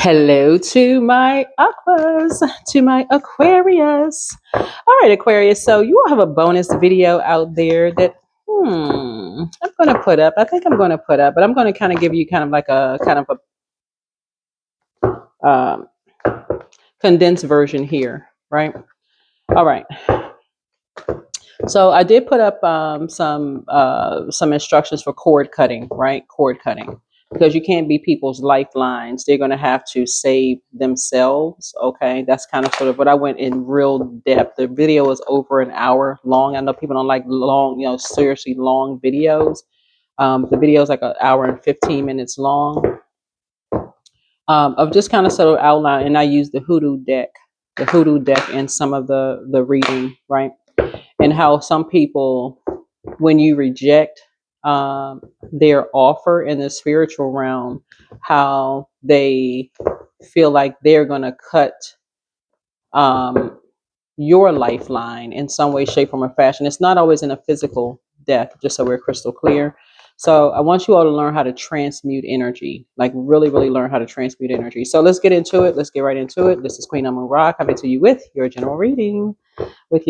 Hello to my aquas, to my Aquarius. All right, Aquarius. So you all have a bonus video out there that I'm going to put up. I think I'm going to put up, but I'm going to kind of give you kind of like a um, condensed version here, right? All right. So I did put up some instructions for cord cutting, right? Cord cutting, because you can't be people's lifelines. They're going to have to save themselves. Okay, that's kind of sort of what I went in real depth. The video is over an hour long. I know people don't like long, seriously long videos. The video is like an hour and 15 minutes long, of just kind of sort of outline. And I used the hoodoo deck in some of the reading, right? And how some people, when you reject their offer in the spiritual realm, how they feel like they're going to cut your lifeline in some way, shape, form, or fashion. It's not always in a physical death, just so we're crystal clear. So I want you all to learn how to transmute energy, like really, really learn how to transmute energy. So let's get into it. Let's get right into it. This is Queen Amun Ra coming to you with your general reading. Let's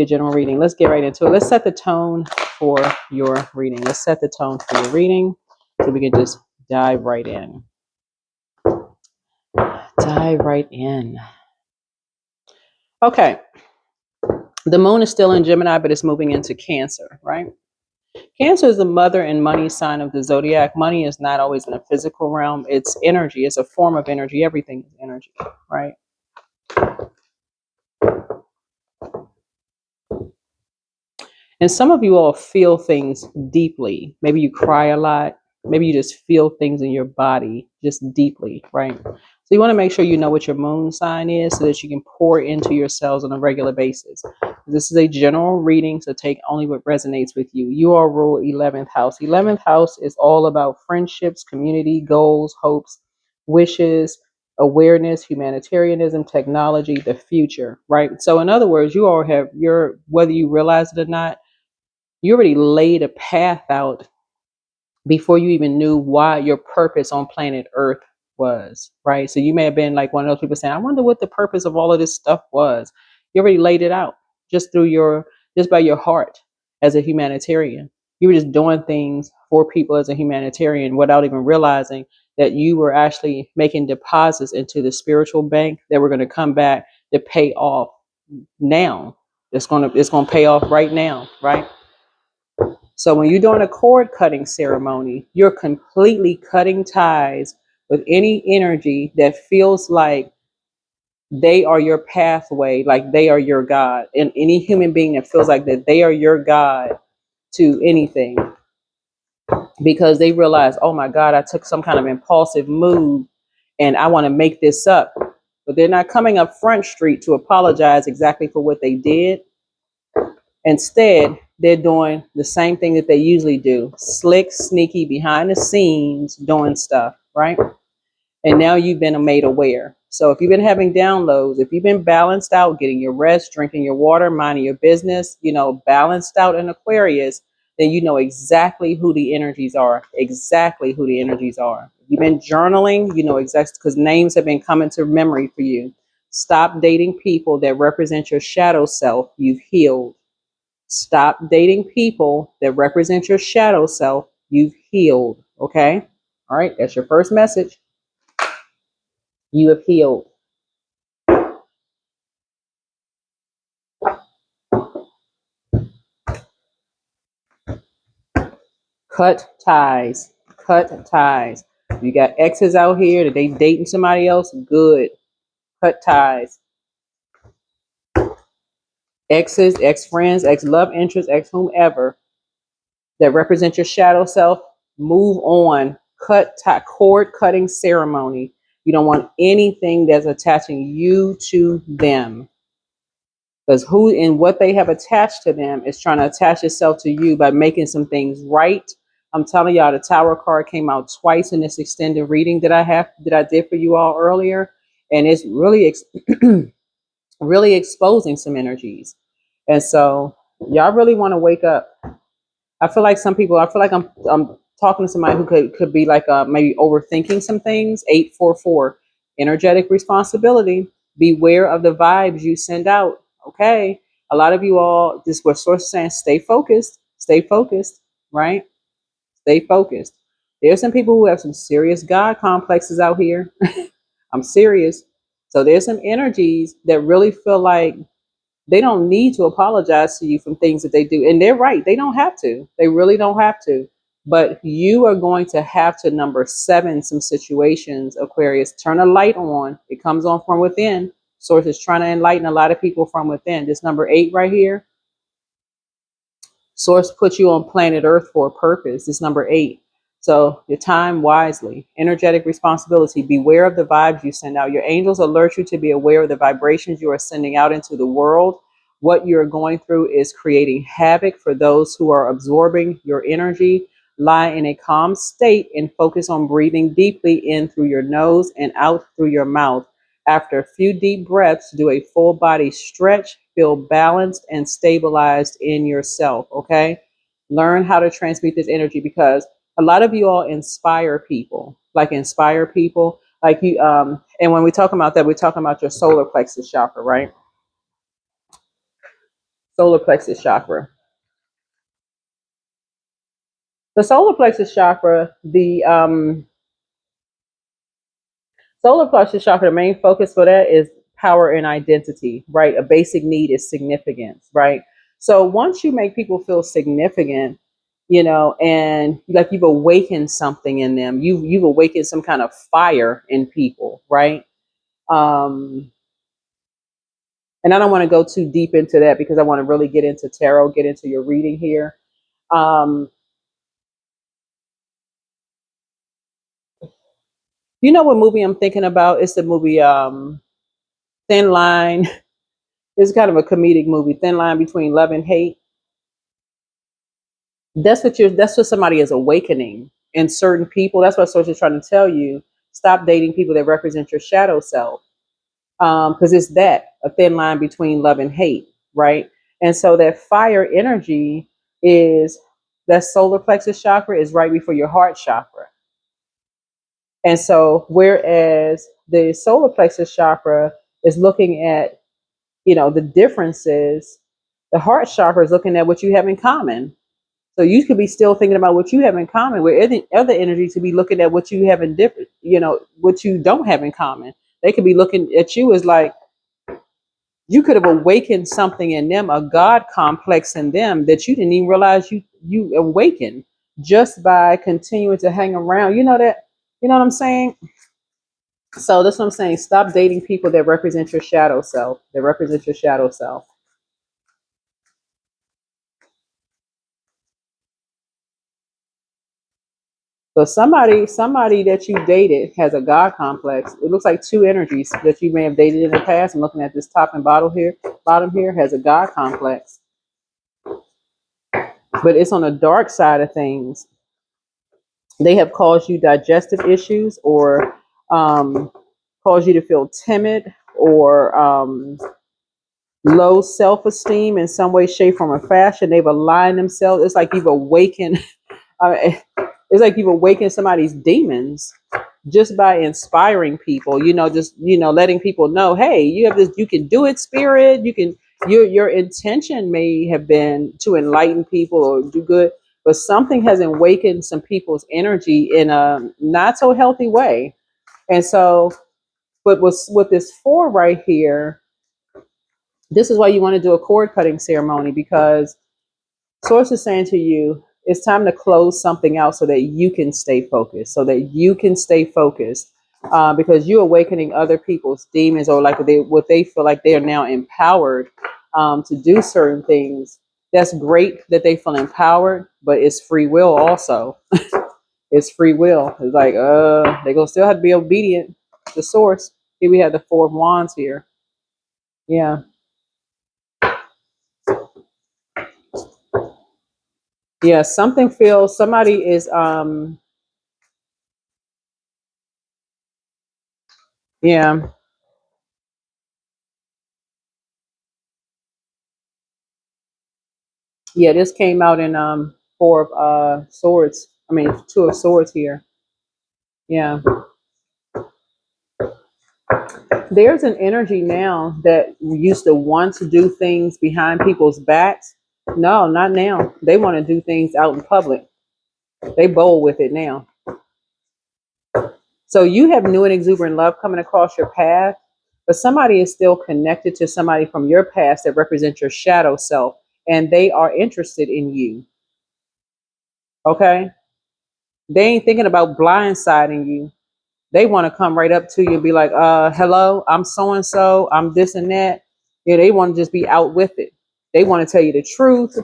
get right into it. Let's set the tone for your reading. Let's set the tone for your reading so we can just dive right in. Dive right in. Okay. The moon is still in Gemini, but it's moving into Cancer, right? Cancer is the mother and money sign of the zodiac. Money is not always in the physical realm. It's energy. It's a form of energy. Everything is energy, right? And some of you all feel things deeply. Maybe you cry a lot. Maybe you just feel things in your body just deeply, right? So you want to make sure you know what your moon sign is so that you can pour into yourselves on a regular basis. This is a general reading, so take only what resonates with you. You are rule 11th house. 11th house is all about friendships, community, goals, hopes, wishes, awareness, humanitarianism, technology, the future, right? So in other words, you all have whether you realize it or not, you already laid a path out before you even knew why your purpose on planet Earth was, right? So you may have been like one of those people saying, I wonder what the purpose of all of this stuff was. You already laid it out just by your heart as a humanitarian. You were just doing things for people as a humanitarian without even realizing that you were actually making deposits into the spiritual bank that were going to come back to pay off now. It's gonna pay off right now, right? So when you're doing a cord cutting ceremony, you're completely cutting ties with any energy that feels like they are your pathway, like they are your God. And any human being that feels like that they are your God to anything because they realize, oh my God, I took some kind of impulsive move and I want to make this up. But they're not coming up Front Street to apologize exactly for what they did. Instead, they're doing the same thing that they usually do, slick, sneaky, behind the scenes, doing stuff, right? And now you've been made aware. So if you've been having downloads, if you've been balanced out, getting your rest, drinking your water, minding your business, balanced out in Aquarius, then you know exactly who the energies are, exactly who the energies are. If you've been journaling, you know exactly, because names have been coming to memory for you. Stop dating people that represent your shadow self. You've healed. Stop dating people that represent your shadow self. You've healed. Okay? All right, that's your first message. You have healed. Cut ties. Cut ties. You got exes out here that they dating somebody else. Good. Cut ties. Exes, ex-friends, ex-love interests, ex-whomever that represent your shadow self. Move on. Cord cutting ceremony. You don't want anything that's attaching you to them. Because who and what they have attached to them is trying to attach itself to you by making some things right. I'm telling y'all, the Tower card came out twice in this extended reading that I did for you all earlier, and it's really really exposing some energies. And so y'all really want to wake up. I feel like I'm talking to somebody who could be like maybe overthinking some things. 844. Energetic responsibility. Beware of the vibes you send out. Okay. A lot of you all, this is what source is saying, stay focused, right? Stay focused. There's some people who have some serious God complexes out here. I'm serious. So there's some energies that really feel like they don't need to apologize to you from things that they do. And they're right. They don't have to. They really don't have to. But you are going to have to number seven some situations, Aquarius. Turn a light on. It comes on from within. Source is trying to enlighten a lot of people from within. This number 8 right here. Source put you on planet Earth for a purpose. It's number 8. So your time wisely. Energetic responsibility. Beware of the vibes you send out. Your angels alert you to be aware of the vibrations you are sending out into the world. What you're going through is creating havoc for those who are absorbing your energy. Lie in a calm state and focus on breathing deeply in through your nose and out through your mouth. After a few deep breaths, do a full body stretch, feel balanced and stabilized in yourself. Okay. Learn how to transmute this energy because a lot of you all inspire people, like you. And when we talk about that, we're talking about your solar plexus chakra, right? Solar plexus chakra. The solar plexus chakra, the solar plexus chakra, the main focus for that is power and identity, right? A basic need is significance, right? So once you make people feel significant, and like you've awakened something in them, you've awakened some kind of fire in people, right? Um, and I don't want to go too deep into that because I want to really get into tarot, get into your reading here. Um, you know what movie I'm thinking about? It's the movie Thin Line. It's kind of a comedic movie, Thin Line Between Love and Hate. That's what somebody is awakening in certain people. That's what Source is trying to tell you. Stop dating people that represent your shadow self. Because it's that a thin line between love and hate, right? And so that fire energy is that solar plexus chakra is right before your heart chakra. And so whereas the solar plexus chakra is looking at, the differences, the heart chakra is looking at what you have in common. So you could be still thinking about what you have in common, where other energies to be looking at what you have in different, what you don't have in common. They could be looking at you as like you could have awakened something in them, a God complex in them that you didn't even realize you awakened just by continuing to hang around. You know what I'm saying? So that's what I'm saying. Stop dating people that represent your shadow self. That represent your shadow self. So somebody that you dated has a God complex. It looks like two energies that you may have dated in the past. I'm looking at this top and bottom here has a God complex. But it's on the dark side of things. They have caused you digestive issues or caused you to feel timid or low self-esteem in some way, shape, form, or fashion. They've aligned themselves. It's like you've awakened. It's like you've awakened somebody's demons just by inspiring people. Just letting people know, hey, you have this. You can do it, spirit. You can. Your intention may have been to enlighten people or do good, but something has awakened some people's energy in a not so healthy way. And so, but with this 4 right here, this is why you want to do a cord cutting ceremony because Source is saying to you, it's time to close something out so that you can stay focused, because you're awakening other people's demons or like what they feel like they are now empowered to do certain things. That's great that they feel empowered, but it's free will also. It's free will. It's like, they're going to still have to be obedient to Source. Here we have the 4 of Wands here. Yeah. Yeah, somebody is yeah. Yeah, this came out in 4 of swords. I mean 2 of swords here. Yeah. There's an energy now that used to want to do things behind people's backs. No, not now. They want to do things out in public. They bold with it now. So you have new and exuberant love coming across your path, but somebody is still connected to somebody from your past that represents your shadow self, and they are interested in you. Okay? They ain't thinking about blindsiding you. They want to come right up to you and be like, hello, I'm so and so, I'm this and that. Yeah, they want to just be out with it. They want to tell you the truth.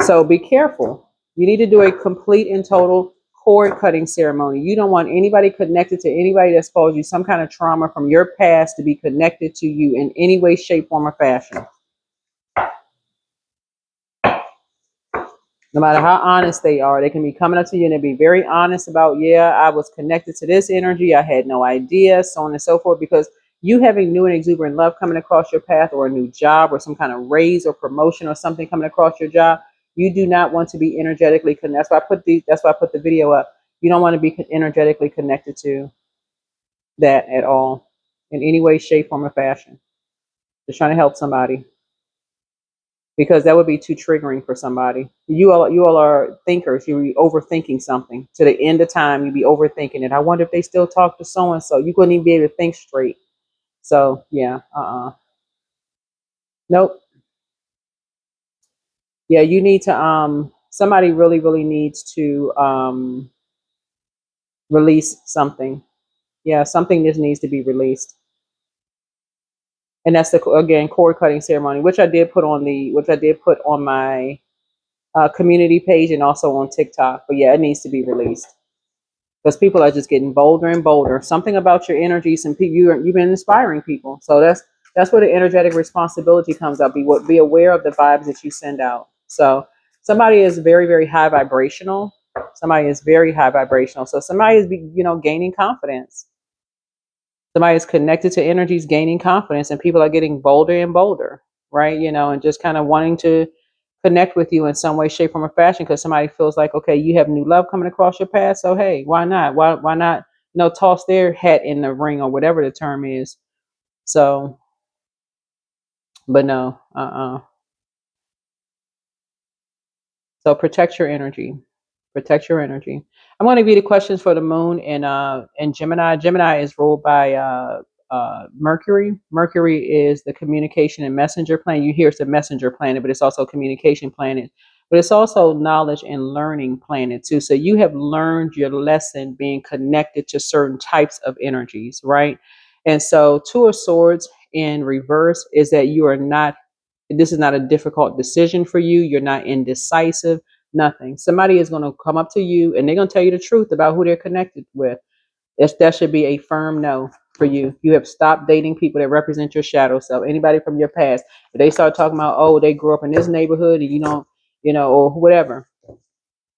So be careful. You need to do a complete and total cord cutting ceremony. You don't want anybody connected to anybody that's caused you some kind of trauma from your past to be connected to you in any way, shape, form, or fashion. No matter how honest they are, they can be coming up to you and they be very honest about, yeah, I was connected to this energy. I had no idea, so on and so forth, because you having new and exuberant love coming across your path, or a new job, or some kind of raise or promotion or something coming across your job, you do not want to be energetically connected. That's why I put the video up. You don't want to be energetically connected to that at all in any way, shape, form, or fashion. Just trying to help somebody, because that would be too triggering for somebody. You all are thinkers. You be overthinking something to the end of time. You be overthinking it. I wonder if they still talk to so and so. You couldn't even be able to think straight. So yeah, nope. Yeah, you need to somebody really really needs to release something. Yeah, something just needs to be released. And that's the, again, cord cutting ceremony, which I did put on my community page and also on TikTok. But yeah, it needs to be released, because people are just getting bolder and bolder. Something about your energies and people, you've been inspiring people. So that's where the energetic responsibility comes up. Be aware of the vibes that you send out. So somebody is very very high vibrational. Somebody is very high vibrational. So somebody is gaining confidence. Somebody is connected to energies gaining confidence, and people are getting bolder and bolder, right? And just kind of wanting to connect with you in some way, shape, form, or fashion, because somebody feels like, okay, you have new love coming across your path, so hey, why not? Why not? Toss their hat in the ring, or whatever the term is. So, but no, So protect your energy. Protect your energy. I'm going to give you the questions for the moon in Gemini. Gemini is ruled by Mercury. Mercury is the communication and messenger planet. You hear it's a messenger planet, but it's also a communication planet. But it's also knowledge and learning planet too. So you have learned your lesson being connected to certain types of energies, right? And so Two of Swords in reverse is that you are not, this is not a difficult decision for you. You're not indecisive, nothing. Somebody is going to come up to you and they're going to tell you the truth about who they're connected with. That should be a firm no for you. You have stopped dating people that represent your shadow self. Anybody from your past, if they start talking about, oh, they grew up in this neighborhood and or whatever.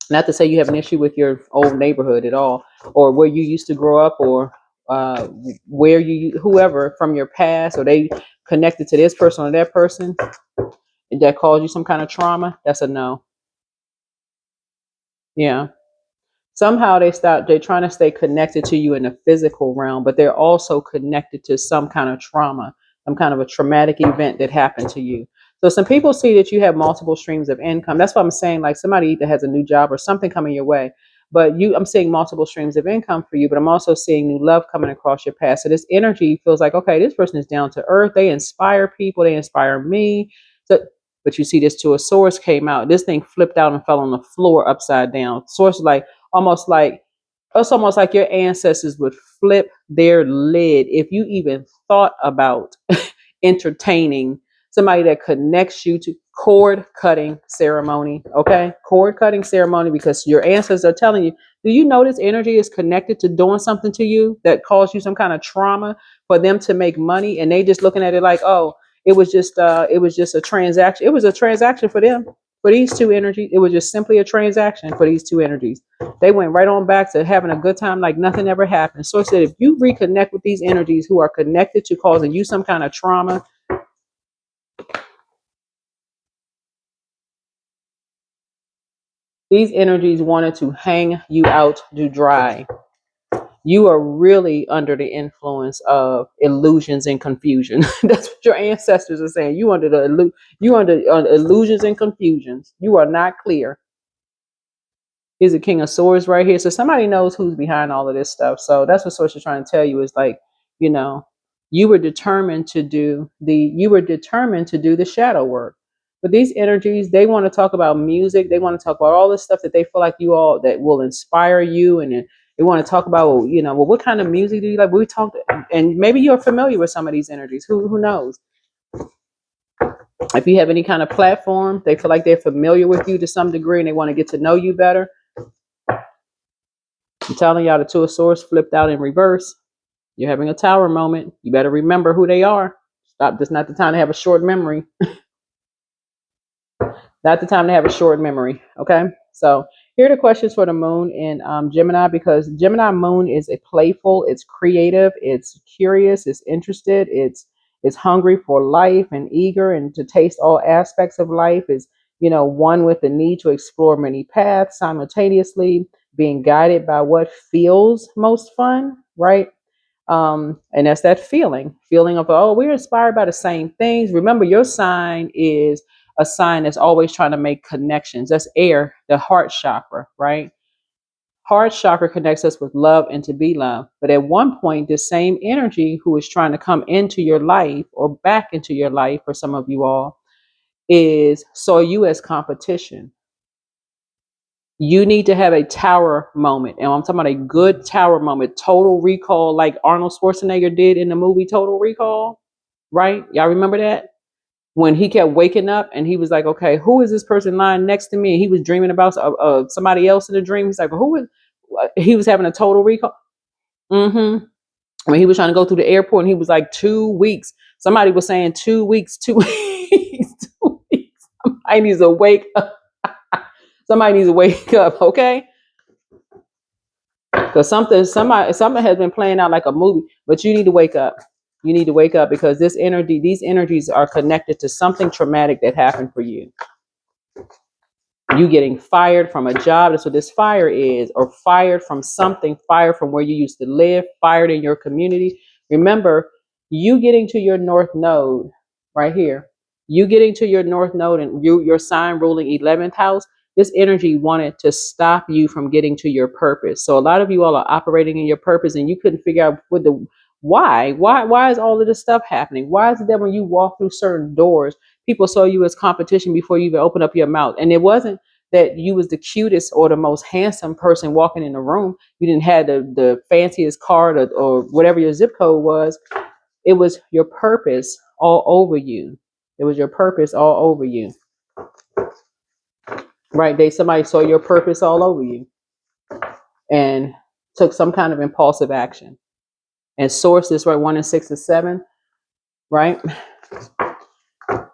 Not to say you have an issue with your old neighborhood at all, or where you used to grow up, or uh, whoever from your past, or they connected to this person or that person that caused you some kind of trauma. That's a no. Yeah. Somehow they're trying to stay connected to you in the physical realm, but they're also connected to some kind of trauma, some kind of a traumatic event that happened to you. So some people see that you have multiple streams of income. That's what I'm saying. Like somebody either has a new job or something coming your way, but I'm seeing multiple streams of income for you, but I'm also seeing new love coming across your path. So this energy feels like, okay, this person is down to earth. They inspire people. They inspire me. So, but you see this Two of Swords came out. This thing flipped out and fell on the floor upside down. Swords like, almost like, it's almost like your ancestors would flip their lid if you even thought about entertaining somebody that connects you to cord cutting ceremony. Okay, cord cutting ceremony, because your ancestors are telling you, do you know this energy is connected to doing something to you that caused you some kind of trauma for them to make money, and they just looking at it like, oh, it was just a transaction. It was a transaction for them. For these two energies, it was just simply a transaction for these two energies. They went right on back to having a good time like nothing ever happened. So I said, if you reconnect with these energies who are connected to causing you some kind of trauma, these energies wanted to hang you out to dry. you are really under the influence of illusions and confusion. That's what your ancestors are saying. You under illusions and confusions. You are not clear. He's a king of swords right here. So somebody knows who's behind all of this stuff. So that's what source is trying to tell you is like, you know, you were determined to do the shadow work. But these energies, they want to talk about music. They want to talk about all this stuff that they feel like that will inspire you. And then they want to talk about, well, what kind of music do you like? We talked, and maybe you're familiar with some of these energies. Who knows? If you have any kind of platform, they feel like they're familiar with you to some degree and they want to get to know you better. I'm telling y'all, the Two of Swords flipped out in reverse. You're having a tower moment. You better remember who they are. Stop. This is not the time to have a short memory. Not the time to have a short memory. Okay. So here are the questions for the moon in Gemini, because Gemini moon is a playful, it's creative, it's curious, it's interested, it's hungry for life and eager and to taste all aspects of life. Is one with the need to explore many paths simultaneously, being guided by what feels most fun, right? And that's that feeling of, oh, we're inspired by the same things. Remember, your sign is a sign that's always trying to make connections. That's air, the heart chakra, right? Heart chakra connects us with love and to be loved. But at one point, the same energy who is trying to come into your life or back into your life for some of you all saw you as competition. You need to have a tower moment. And I'm talking about a good tower moment, total recall, like Arnold Schwarzenegger did in the movie Total Recall, right? Y'all remember that? When he kept waking up and he was like, okay, who is this person lying next to me? And he was dreaming about somebody else in the dream. He's like, who is, he was having a total recall. When he was trying to go through the airport and he was like 2 weeks. Somebody was saying 2 weeks, 2 weeks, 2 weeks. Somebody needs to wake up. Somebody needs to wake up, okay? Because something has been playing out like a movie, but you need to wake up. You need to wake up because these energies are connected to something traumatic that happened for you. You getting fired from a job, that's what this fire is, or fired from something, fired from where you used to live, fired in your community. Remember, you getting to your north node right here. You getting to your north node and your sign ruling 11th house. This energy wanted to stop you from getting to your purpose. So a lot of you all are operating in your purpose and you couldn't figure out why is all of this stuff happening? Why is it that when you walk through certain doors, people saw you as competition before you even open up your mouth? And it wasn't that you was the cutest or the most handsome person walking in the room. You didn't have the fanciest card or whatever your zip code was. It was your purpose all over you. It was your purpose all over you. Right? Somebody saw your purpose all over you and took some kind of impulsive action. And source is right, 1 and 6 and 7, right?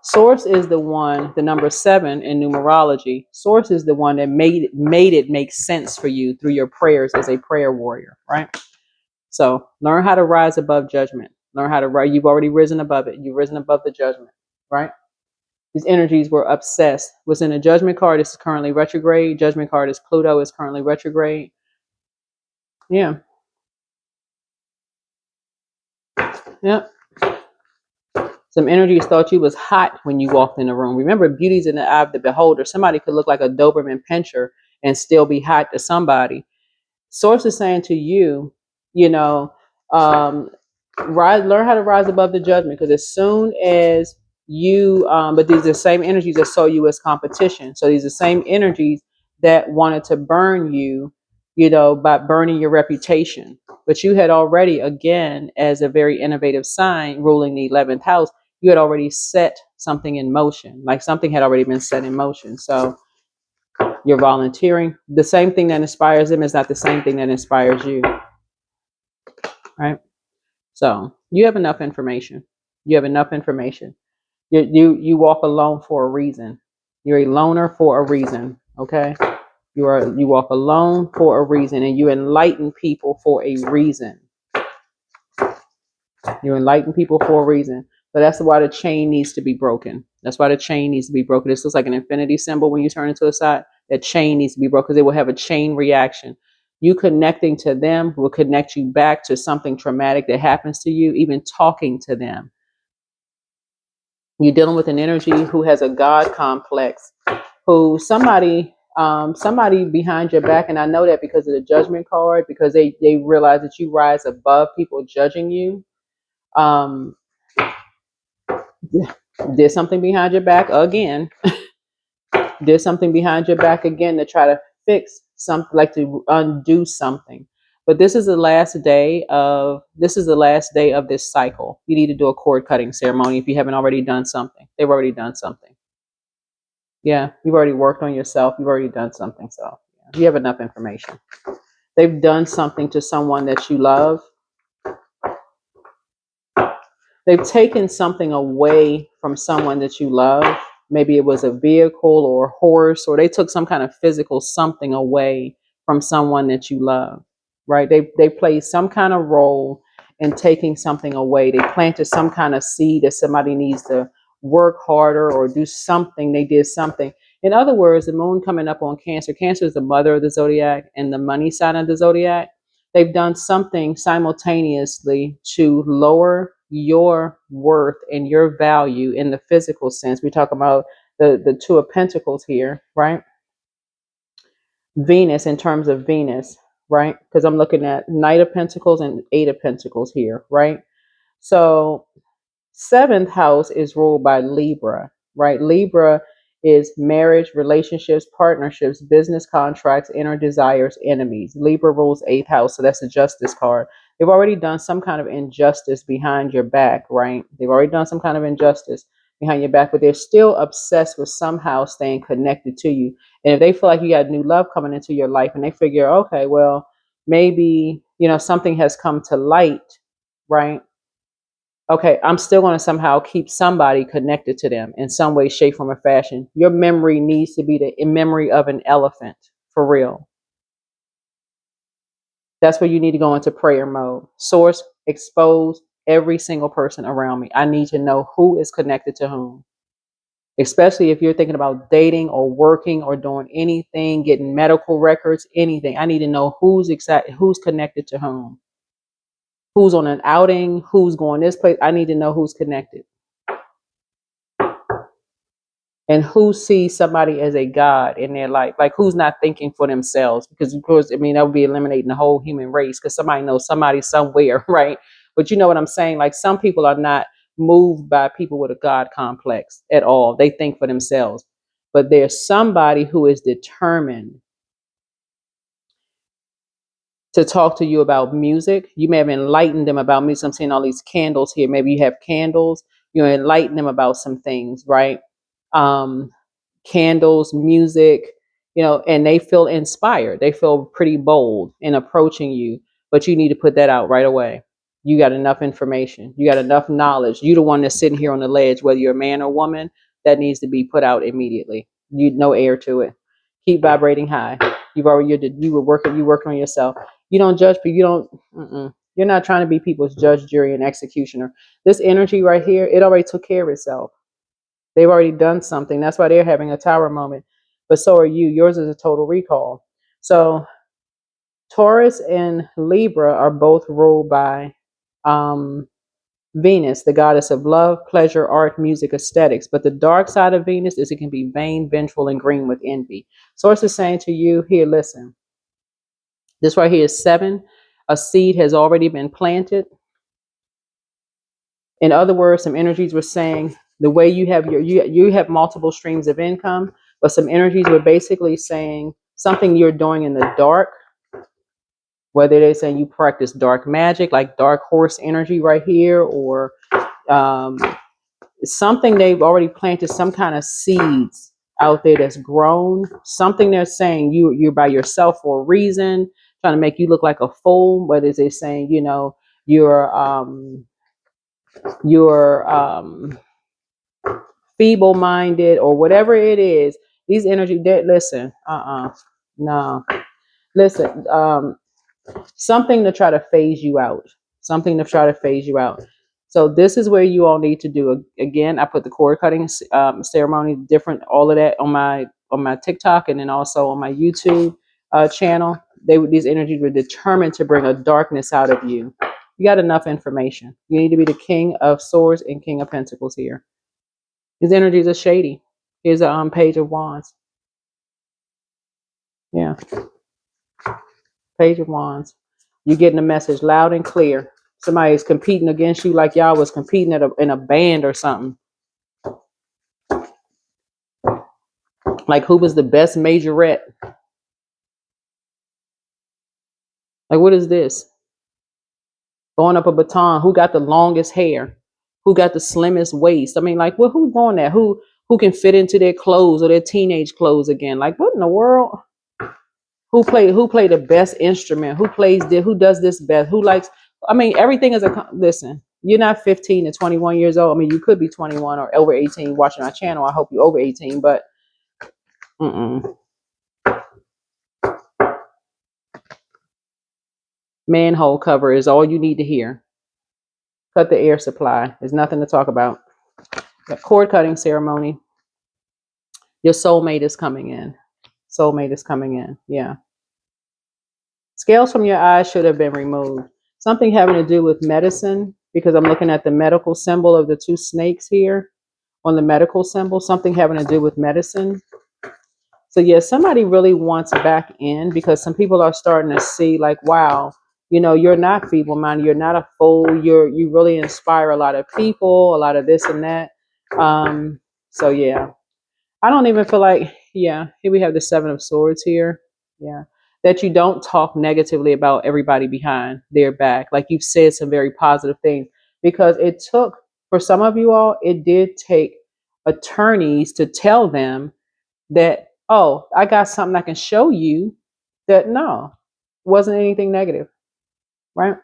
Source is the number 7 in numerology. Source is the one that made it make sense for you through your prayers as a prayer warrior, right? So learn how to rise above judgment. Learn how to rise. You've already risen above it. You've risen above the judgment, right? These energies were obsessed. What's in the judgment card is currently retrograde. Judgment card is Pluto is currently retrograde. Yeah. Yep. Some energies thought you was hot when you walked in the room. Remember, beauty's in the eye of the beholder. Somebody could look like a Doberman Pinscher and still be hot to somebody. Source is saying to you, learn how to rise above the judgment, because as soon as you, but these are the same energies that saw you as competition. So these are the same energies that wanted to burn you, by burning your reputation. But you had already, again, as a very innovative sign ruling the 11th house, you had already set something in motion, like something had already been set in motion. So you're volunteering. The same thing that inspires them is not the same thing that inspires you, right? So you have enough information. You have enough information. You walk alone for a reason. You're a loner for a reason, okay? You walk alone for a reason, and you enlighten people for a reason. You enlighten people for a reason. So that's why the chain needs to be broken. That's why the chain needs to be broken. This looks like an infinity symbol when you turn it to a side. That chain needs to be broken because it will have a chain reaction. You connecting to them will connect you back to something traumatic that happens to you. Even talking to them, you're dealing with an energy who has a God complex, who somebody behind your back, and I know that because of the judgment card, because they realize that you rise above people judging you. um did something behind your back again, did something behind your back again to try to fix something, like to undo something. But this is the last day of this cycle. You need to do a cord cutting ceremony if you haven't already done something. They've already done something. Yeah, you've already worked on yourself. You've already done something. So yeah, you have enough information. They've done something to someone that you love. They've taken something away from someone that you love. Maybe it was a vehicle or a horse, or they took some kind of physical something away from someone that you love, right? They played some kind of role in taking something away. They planted some kind of seed that somebody needs to work harder or do something. They did something. In other words, the moon coming up on Cancer. Cancer is the mother of the zodiac and the money sign of the zodiac. They've done something simultaneously to lower your worth and your value in the physical sense. We talk about the Two of Pentacles here, right? Venus, in terms of Venus, right? Because I'm looking at Knight of Pentacles and Eight of Pentacles here, right? So seventh house is ruled by Libra, right? Libra is marriage, relationships, partnerships, business contracts, inner desires, enemies. Libra rules eighth house, so that's the justice card. They've already done some kind of injustice behind your back, right? They've already done some kind of injustice behind your back, but they're still obsessed with somehow staying connected to you. And if they feel like you got new love coming into your life and they figure, okay, well, maybe, something has come to light, right? Okay, I'm still going to somehow keep somebody connected to them in some way, shape, form, or fashion. Your memory needs to be the memory of an elephant, for real. That's where you need to go into prayer mode. Source, expose every single person around me. I need to know who is connected to whom, especially if you're thinking about dating or working or doing anything, getting medical records, anything. I need to know who's connected to whom, who's on an outing, who's going this place. I need to know who's connected. And who sees somebody as a god in their life, like who's not thinking for themselves, because of course, I mean, that would be eliminating the whole human race, because somebody knows somebody somewhere, right? But you know what I'm saying, like some people are not moved by people with a god complex at all. They think for themselves, but there's somebody who is determined to talk to you about music. You may have enlightened them about music. I'm seeing all these candles here. Maybe you have candles, enlighten them about some things, right? um Candles, music, and they feel inspired. They feel pretty bold in approaching you, but you need to put that out right away. You got enough information. You got enough knowledge. You the one that's sitting here on the ledge, whether you're a man or woman, that needs to be put out immediately. You no air to it. Keep vibrating high. You working on yourself. You don't judge people. You're not trying to be people's judge, jury, and executioner. This energy right here, it already took care of itself. They've already done something. That's why they're having a tower moment. But so are you. Yours is a total recall. So Taurus and Libra are both ruled by Venus, the goddess of love, pleasure, art, music, aesthetics. But the dark side of Venus is it can be vain, vengeful, and green with envy. Source is saying to you, here, listen. This right here is 7. A seed has already been planted. In other words, some energies were saying the way you have multiple streams of income, but some energies were basically saying something you're doing in the dark, whether they're saying you practice dark magic, like dark horse energy right here, or um, something they've already planted, some kind of seeds out there that's grown. Something they're saying you're by yourself for a reason, trying to make you look like a fool. Whether they're saying you're feeble-minded or whatever it is. These energy dead. Listen, no. Listen, something to try to phase you out. Something to try to phase you out. So this is where you all need to do. Again, I put the cord cutting ceremony, different, all of that on my TikTok, and then also on my YouTube channel. These energies were determined to bring a darkness out of you. You got enough information. You need to be the King of Swords and King of Pentacles here. These energies are shady. Here's a Page of Wands. Yeah, Page of Wands. You're getting the message loud and clear. Somebody's competing against you like y'all was competing in a band or something. Like who was the best majorette? Like what is this? Going up a baton. Who got the longest hair? Who got the slimmest waist? I mean, like, well, who's doing that? Who can fit into their clothes or their teenage clothes again? Like, what in the world? Who play the best instrument? Who does this best? Who likes? I mean, everything is listen. You're not 15 to 21 years old. I mean, you could be 21 or over 18 watching our channel. I hope you're over 18, but manhole cover is all you need to hear. Cut the air supply. There's nothing to talk about. The cord cutting ceremony. Your soulmate is coming in. Soulmate is coming in. Yeah. Scales from your eyes should have been removed. Something having to do with medicine, because I'm looking at the medical symbol of the two snakes here on the medical symbol. Something having to do with medicine. So yeah, somebody really wants back in, because some people are starting to see like, wow, you know, you're not feeble-minded. You're not a fool. You really inspire a lot of people, a lot of this and that. So yeah, I don't even feel like, yeah, here we have the Seven of Swords here. Yeah. That you don't talk negatively about everybody behind their back. Like you've said some very positive things, because it took, for some of you all, it did take attorneys to tell them that, oh, I got something I can show you that no, wasn't anything negative. Right.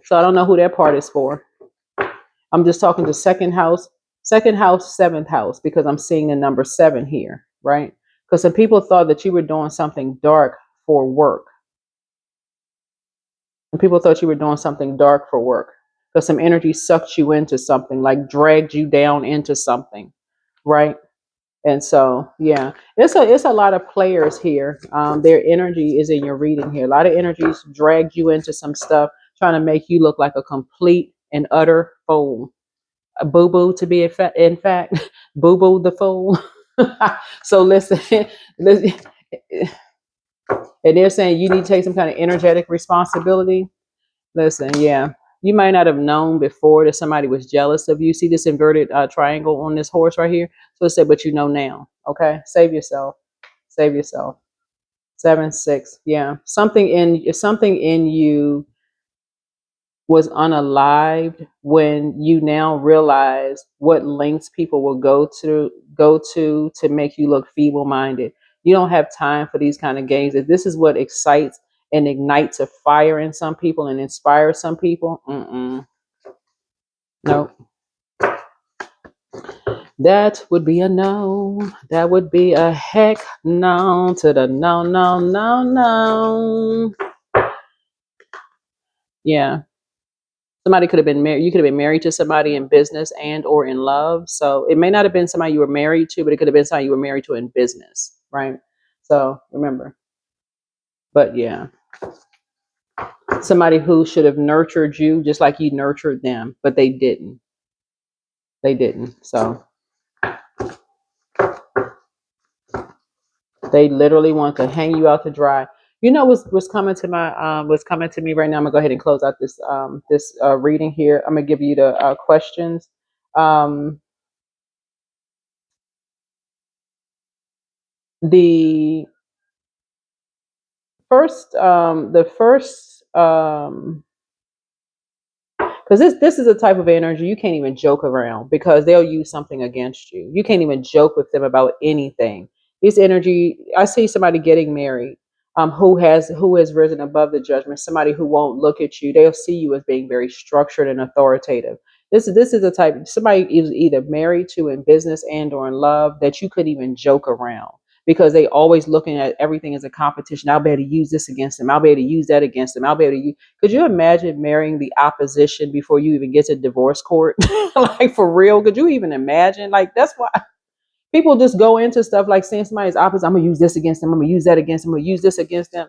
So I don't know who that part is for. I'm just talking to second house, seventh house, because I'm seeing the number 7 here, right? Because some people thought that you were doing something dark for work. And people thought you were doing something dark for work, because some energy sucked you into something, like dragged you down into something, right? And so, yeah, it's a lot of players here. Their energy is in your reading here. A lot of energies dragged you into some stuff, trying to make you look like a complete and utter fool. A boo-boo to be in fact, boo-boo the fool. So listen, listen, and they're saying you need to take some kind of energetic responsibility. Listen, yeah, you might not have known before that somebody was jealous of you. See this inverted triangle on this horse right here? So it said, but you know now. Okay, save yourself. Save yourself. 7, 6. Yeah, something in you was unalived when you now realize what lengths people will go to make you look feeble-minded. You don't have time for these kind of games. If this is what excites and ignites a fire in some people and inspires some people, nope. That would be a no. That would be a heck no to the no, no, no, no. Yeah. Somebody could have been married. You could have been married to somebody in business and or in love. So it may not have been somebody you were married to, but it could have been somebody you were married to in business, right? So remember. But yeah, somebody who should have nurtured you just like you nurtured them, but they didn't. They didn't. So they literally want to hang you out to dry. You know what's coming to my what's coming to me right now. I'm gonna go ahead and close out this reading here. I'm gonna give you the questions. The first because this is a type of energy you can't even joke around, because they'll use something against you. You can't even joke with them about anything. This energy, I see somebody getting married, who has risen above the judgment. Somebody who won't look at you. They'll see you as being very structured and authoritative. This is a type, somebody is either married to in business and or in love, that you couldn't even joke around, because they always looking at everything as a competition. I'll be able to use this against them. I'll be able to use that against them. I'll be able to use. Could you imagine marrying the opposition before you even get to divorce court? Like for real? Could you even imagine? Like that's why People just go into stuff like saying somebody's opposite. I'm gonna use this against them. I'm gonna use that against them. I'm gonna use this against them.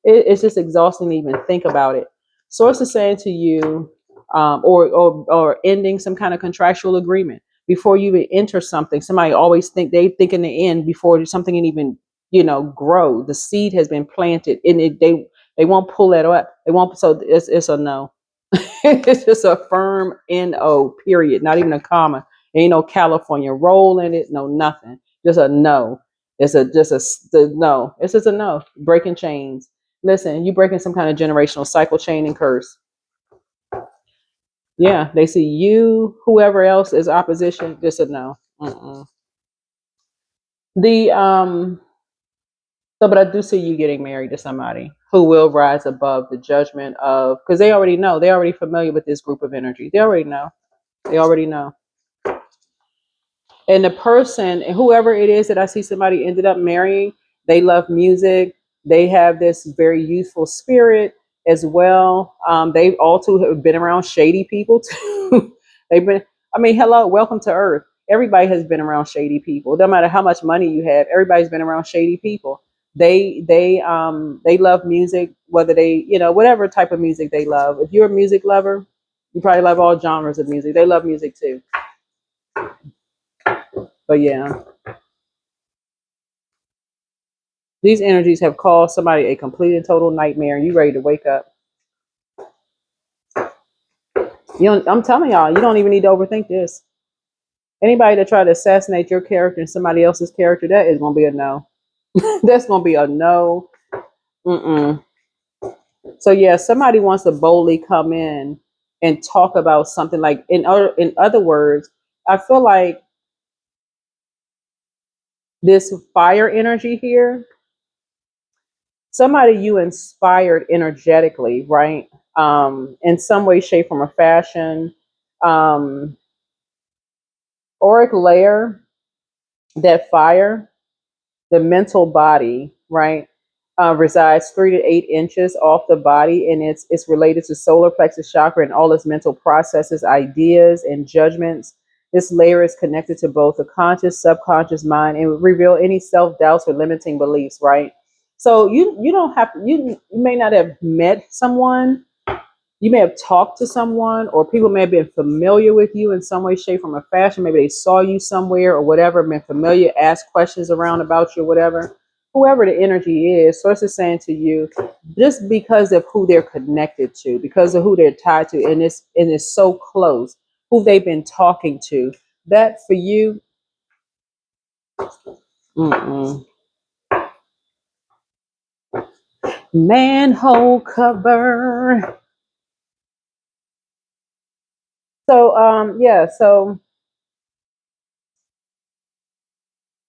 It's just exhausting to even think about it. Source is saying to you, or ending some kind of contractual agreement before you even enter something. Somebody always think in the end before something can even grow. The seed has been planted, and they won't pull that up. They won't. So it's a no. It's just a firm no. Period. Not even a comma. Ain't no California roll in it. No nothing. Just a no. It's the no. It's just a no. Breaking chains. Listen, you breaking some kind of generational cycle chain and curse. Yeah, they see you, whoever else is opposition. Just a no. Mm-mm. The So, but I do see you getting married to somebody who will rise above the judgment of, because they already know, they're already familiar with this group of energy. They already know. They already know. And the person, whoever it is that I see somebody ended up marrying, they love music. They have this very youthful spirit as well. They all too have been around shady people too. They've been, I mean, hello, welcome to Earth. Everybody has been around shady people. No matter how much money you have, everybody's been around shady people. They love music, whether they, whatever type of music they love. If you're a music lover, you probably love all genres of music. They love music too. But yeah. These energies have caused somebody a complete and total nightmare. You ready to wake up? I'm telling y'all, you don't even need to overthink this. Anybody that try to assassinate your character and somebody else's character, that is gonna be a no. That's gonna be a no. Mm-mm. So yeah, somebody wants to boldly come in and talk about something like in other words, I feel like this fire energy here, somebody you inspired energetically, right? In some way, shape, form, or fashion. Um, auric layer, that fire, the mental body, right, resides 3 to 8 inches off the body, and it's related to solar plexus chakra and all its mental processes, ideas, and judgments. This layer is connected to both the conscious, subconscious mind, and will reveal any self doubts or limiting beliefs. Right. So you don't have to. You may not have met someone, you may have talked to someone, or people may have been familiar with you in some way, shape, form, or fashion. Maybe they saw you somewhere or whatever, been familiar, asked questions around about you or whatever. Whoever the energy is, Source is saying to you, just because of who they're connected to, because of who they're tied to, and it's so close, who they've been talking to, that for you, mm-mm. Manhole cover. So yeah, so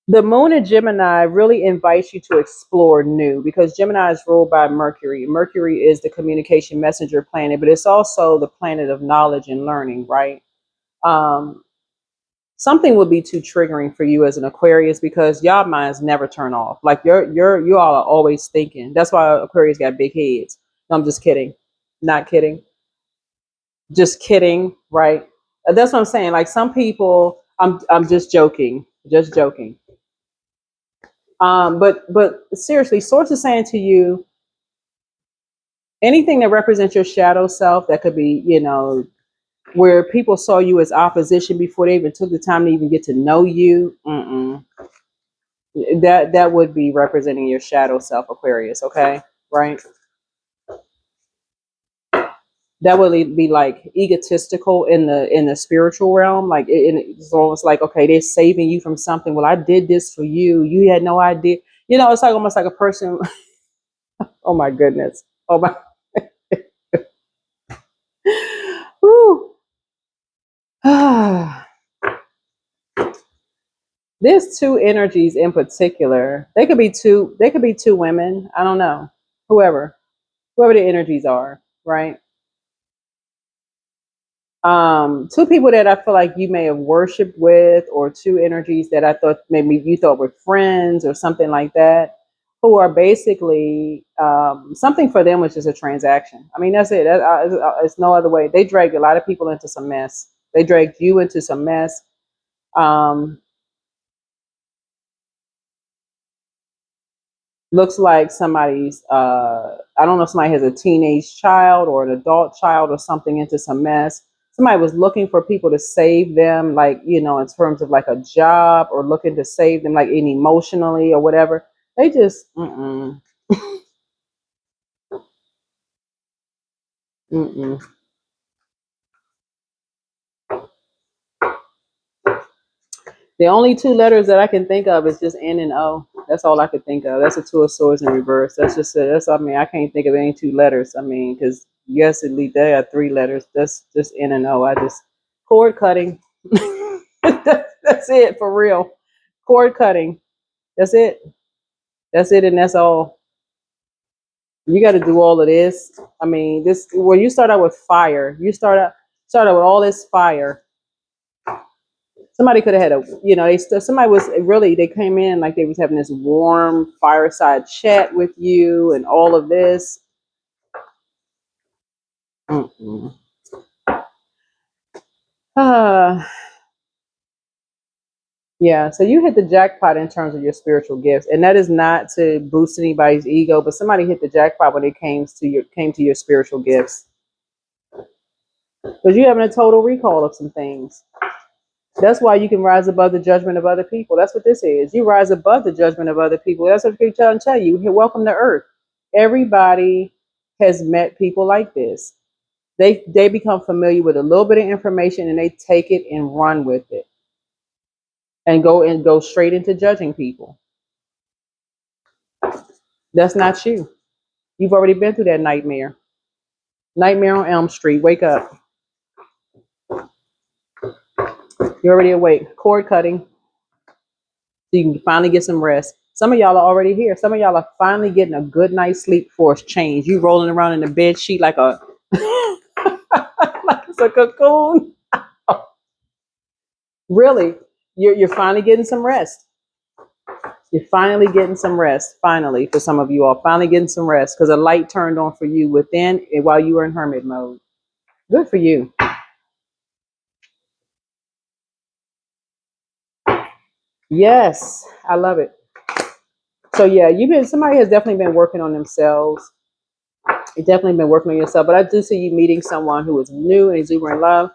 the moon in Gemini really invites you to explore new, because Gemini is ruled by Mercury. Mercury is the communication messenger planet, but it's also the planet of knowledge and learning, right? Um, Something would be too triggering for you as an Aquarius, because y'all minds never turn off. Like you all are always thinking. That's why Aquarius got big heads. No, I'm just kidding. Not kidding. Just kidding, right? That's what I'm saying. Like some people, I'm just joking. Just joking. But seriously, Source is saying to you, anything that represents your shadow self, that could be, where people saw you as opposition before they even took the time to even get to know you. That would be representing your shadow self, Aquarius. Okay, right? That would be like egotistical in the spiritual realm. Like it's almost like, okay, they're saving you from something. Well, I did this for you. You had no idea. It's like almost like a person. Oh my goodness. Oh my. Whew. There's two energies in particular. They could be two. They could be two women. I don't know. Whoever the energies are, right? Two people that I feel like you may have worshipped with, or two energies that I thought maybe you thought were friends or something like that, who are basically something for them, which is a transaction. I mean, that's it. It's no other way. They dragged a lot of people into some mess. They dragged you into some mess. Um, Looks like somebody's I don't know if somebody has a teenage child or an adult child or something into some mess. Somebody was looking for people to save them, like, you know, in terms of like a job, or looking to save them like in emotionally or whatever. They just mm-mm. The only two letters that I can think of is just N and O. That's all I could think of. That's a two of swords in reverse. That's just it. That's, I mean, I can't think of any two letters. I mean, because yes, at least they are three letters. That's just N and O. I just cord cutting. That's it for real. Cord cutting. That's it. That's it, and that's all. You got to do all of this. I mean, this when you start out with fire, you start out with all this fire. Somebody could have had a, you know, somebody was really, they came in like they was having this warm fireside chat with you and all of this. Mm-mm. Uh, yeah, so you hit the jackpot in terms of your spiritual gifts, and that is not to boost anybody's ego, but somebody hit the jackpot when it came to your spiritual gifts, because you're having a total recall of some things. That's why you can rise above the judgment of other people. That's what this is. You rise above the judgment of other people. That's what they tell you. Welcome to Earth. Everybody has met people like this. They become familiar with a little bit of information and they take it and run with it and go straight into judging people. That's not you. You've already been through that nightmare. Nightmare on Elm Street. Wake up. You're already awake. Cord cutting. So you can finally get some rest. Some of y'all are already here. Some of y'all are finally getting a good night's sleep for a change. You rolling around in the bed sheet like a like it's a cocoon. Really, you're finally getting some rest. You're finally getting some rest. Finally, for some of you all, finally getting some rest because a light turned on for you within while you were in hermit mode. Good for you. Yes, I love it. So yeah, somebody has definitely been working on themselves. You've definitely been working on yourself. But I do see you meeting someone who is new and exuberant in love.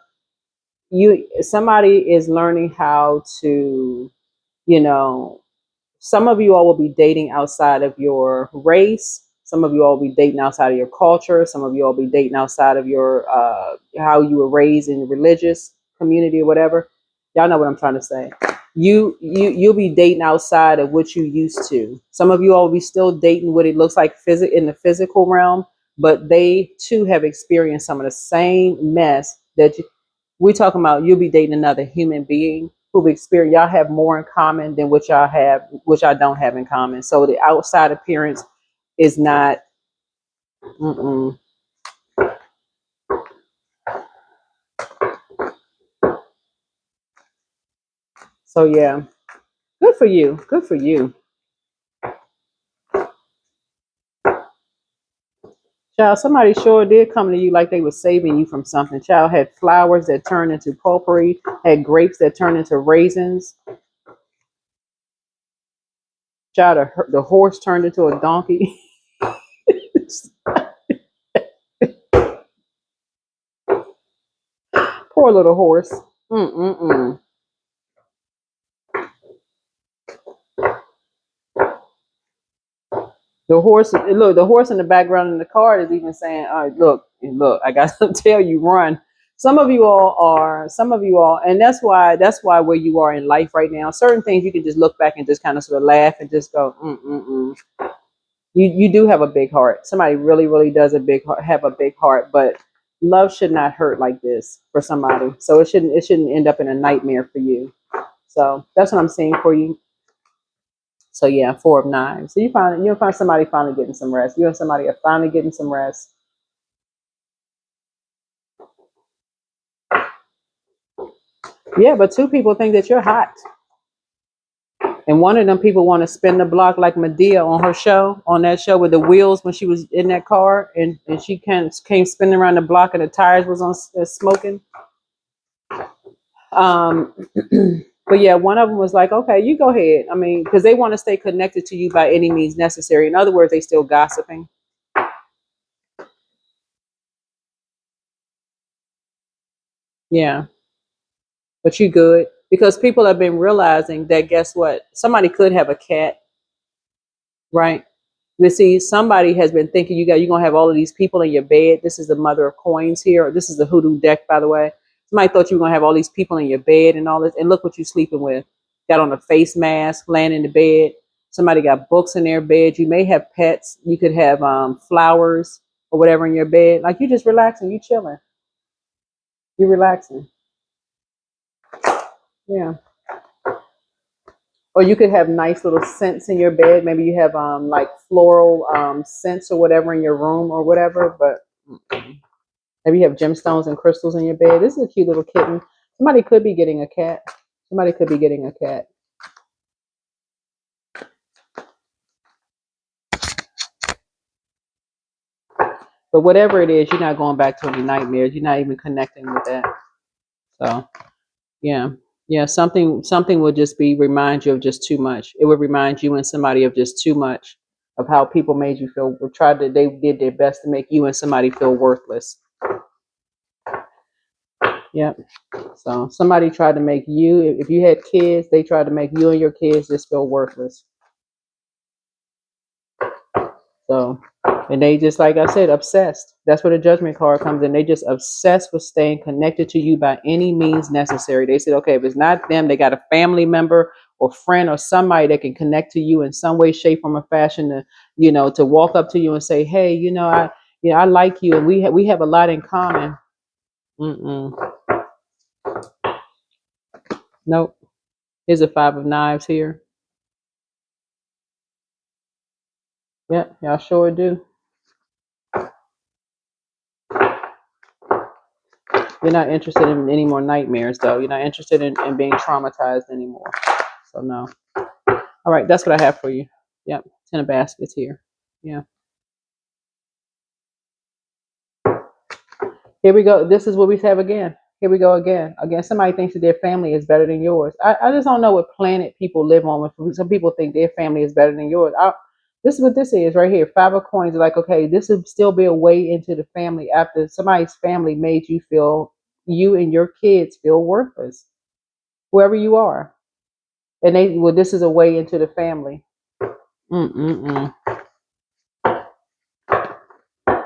Somebody is learning how to, you know, some of you all will be dating outside of your race. Some of you all will be dating outside of your culture. Some of you all will be dating outside of your how you were raised in the religious community or whatever. Y'all know what I'm trying to say. You'll be dating outside of what you used to. Some of you all will be still dating what it looks like in the physical realm, but they too have experienced some of the same mess that we're talking about. You'll be dating another human being who've experienced. Y'all have more in common than what y'all have, which I don't have in common. So the outside appearance is not. Mm-mm. So yeah, good for you. Good for you. Child, somebody sure did come to you like they were saving you from something. Child had flowers that turned into potpourri, had grapes that turned into raisins. Child, the horse turned into a donkey. Poor little horse. Mm-mm-mm. The horse in the background in the card is even saying, "All right, look, I got to tell you, run." Some of you all, and that's why where you are in life right now, certain things you can just look back and just kind of sort of laugh and just go, mm. You do have a big heart. Somebody really, really does have a big heart, but love should not hurt like this for somebody. So it shouldn't end up in a nightmare for you. So that's what I'm seeing for you. So yeah, 4 of 9. So you'll find somebody finally getting some rest. You and somebody are finally getting some rest. Yeah, but two people think that you're hot. And one of them people want to spin the block like Medea on her show, on that show with the wheels when she was in that car and she came spinning around the block and the tires was on smoking. Um But yeah, one of them was like, okay, you go ahead. I mean, because they want to stay connected to you by any means necessary. In other words, they still gossiping. Yeah, but you good because people have been realizing that guess what? Somebody could have a cat, right? You see, somebody has been thinking you're gonna have all of these people in your bed. This is the mother of coins here. This is the hoodoo deck, by the way. Somebody thought you were gonna have all these people in your bed and all this, and look what you're sleeping with. Got on a face mask, laying in the bed. Somebody got books in their bed. You may have pets. You could have flowers or whatever in your bed. Like you just relaxing, you chilling, you relaxing. Yeah. Or you could have nice little scents in your bed. Maybe you have like floral scents or whatever in your room or whatever. But maybe you have gemstones and crystals in your bed. This is a cute little kitten. Somebody could be getting a cat. Somebody could be getting a cat. But whatever it is, you're not going back to any nightmares. You're not even connecting with that. So yeah. Yeah, something would just be remind you of just too much. It would remind you and somebody of just too much of how people made you feel or they did their best to make you and somebody feel worthless. Yep. So somebody tried to make you, if you had kids, they tried to make you and your kids just feel worthless. So, and they just, like I said, obsessed. That's where the judgment card comes in. They just obsessed with staying connected to you by any means necessary. They said, okay, if it's not them, they got a family member or friend or somebody that can connect to you in some way, shape, form, or fashion to, to walk up to you and say, hey, I like you and we have a lot in common. Mm-mm. Nope. Here's a 5 of knives here. Yep, y'all sure do. You're not interested in any more nightmares, though. You're not interested in being traumatized anymore. So, no. All right, that's what I have for you. Yep, 10 of baskets here. Yeah. Here we go. This is what we have again. Here we go again. Again, somebody thinks that their family is better than yours. I just don't know what planet people live on. Some people think their family is better than yours. This is what this is right here. 5 of coins. Like, okay, this would still be a way into the family after somebody's family made you and your kids feel worthless, whoever you are. And this is a way into the family. Mm-mm-mm.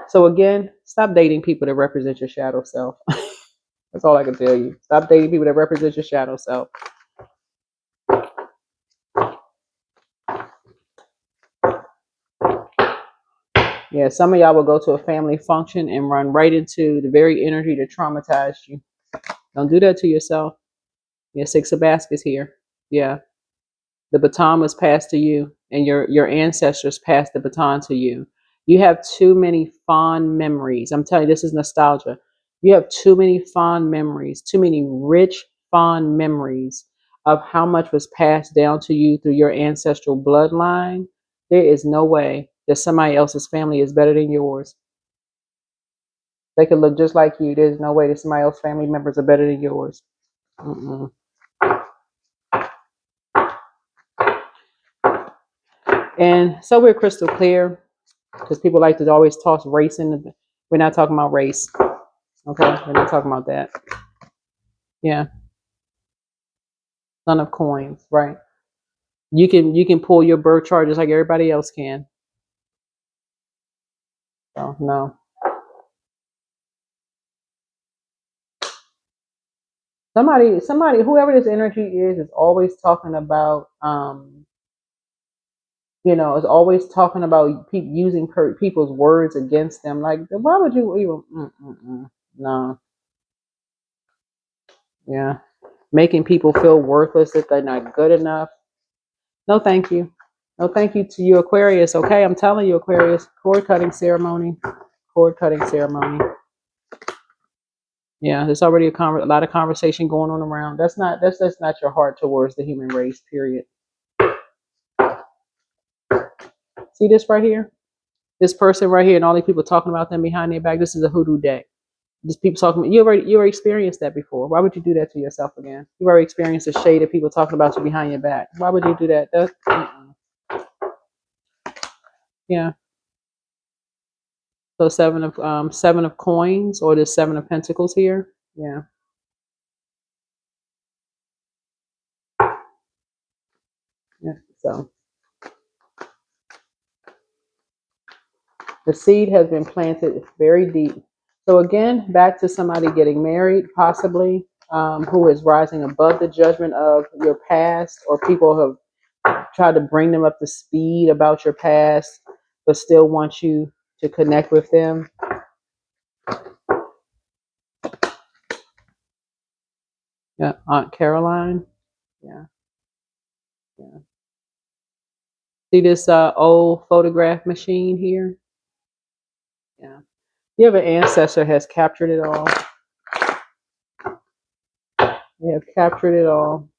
So again, stop dating people that represent your shadow self. That's all I can tell you. Stop dating people that represent your shadow self. Yeah, some of y'all will go to a family function and run right into the very energy that traumatized you. Don't do that to yourself. Yeah, 6 of baskets here. Yeah. The baton was passed to you, and your ancestors passed the baton to you. You have too many fond memories. I'm telling you, this is nostalgia. You have too many fond memories, too many rich fond memories of how much was passed down to you through your ancestral bloodline. There is no way that somebody else's family is better than yours. They could look just like you. There's no way that somebody else's family members are better than yours. Mm-mm. And so we're crystal clear because people like to always toss race in. We're not talking about race. Okay, we're not talking about that. Yeah, none of coins, right? You can pull your birth chart just like everybody else can. So no. Somebody, whoever this energy is always talking about is always talking about using people's words against them. Like, why would you even? No, yeah, making people feel worthless that they're not good enough. No, thank you. No, thank you to you, Aquarius. Okay, I'm telling you, Aquarius. Cord cutting ceremony. Cord cutting ceremony. Yeah, there's already a lot of conversation going on around. That's not your heart towards the human race. Period. See this right here? This person right here, and all these people talking about them behind their back. This is a hoodoo deck. Just people talking. You already experienced that before. Why would you do that to yourself again? You already experienced the shade of people talking about you behind your back. Why would you do that? Yeah. So seven of coins, or the seven of pentacles here. Yeah. Yeah. So the seed has been planted very deep. So again, back to somebody getting married, possibly, who is rising above the judgment of your past, or people have tried to bring them up to speed about your past, but still want you to connect with them. Yeah, Aunt Caroline. Yeah, yeah. See this old photograph machine here? Yeah. You have an ancestor has captured it all. They have captured it all.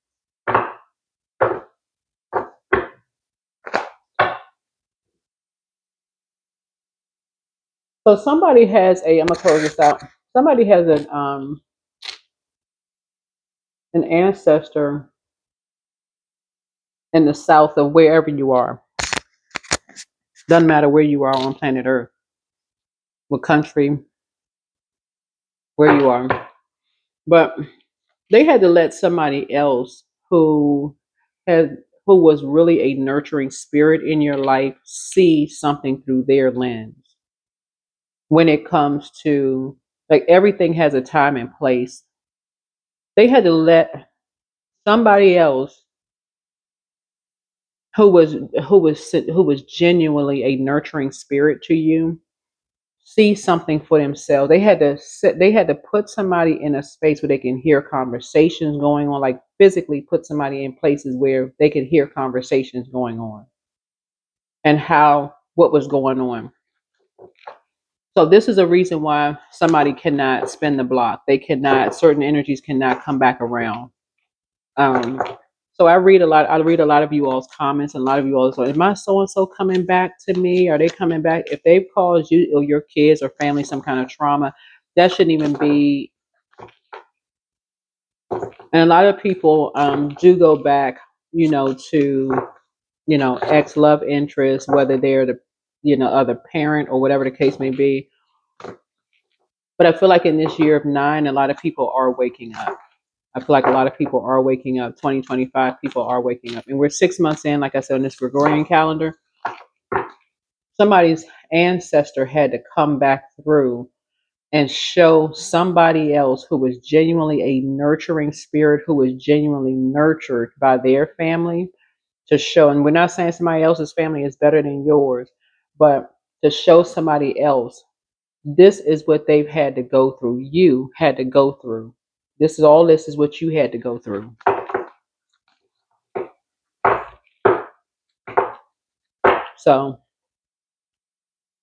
So somebody has a. I'm gonna close this out. Somebody has an ancestor in the south of wherever you are. Doesn't matter where you are on planet Earth, what country, where you are. But they had to let somebody else had who was really a nurturing spirit in your life see something through their lens when it comes to, like, everything has a time and place. They had to let somebody else who was genuinely a nurturing spirit to you see something for themselves. They had to put somebody in a space where they can hear conversations going on, like physically put somebody in places where they could hear conversations going on and how what was going on. So this is a reason why somebody cannot spin the block. They cannot, certain energies cannot come back around. Um, so I read a lot. I read a lot of you all's comments, and a lot of you all say, "Am I so and so coming back to me? Are they coming back?" If they've caused you or your kids or family some kind of trauma, that shouldn't even be. And a lot of people do go back, to ex love interest, whether they're the other parent or whatever the case may be. But I feel like in this year of nine, a lot of people are waking up. I feel like a lot of people are waking up. 2025 people are waking up. And we're 6 months in, like I said, on this Gregorian calendar. Somebody's ancestor had to come back through and show somebody else who was genuinely a nurturing spirit, who was genuinely nurtured by their family, to show. And we're not saying somebody else's family is better than yours, but to show somebody else this is what they've had to go through. You had to go through. This is what you had to go through. So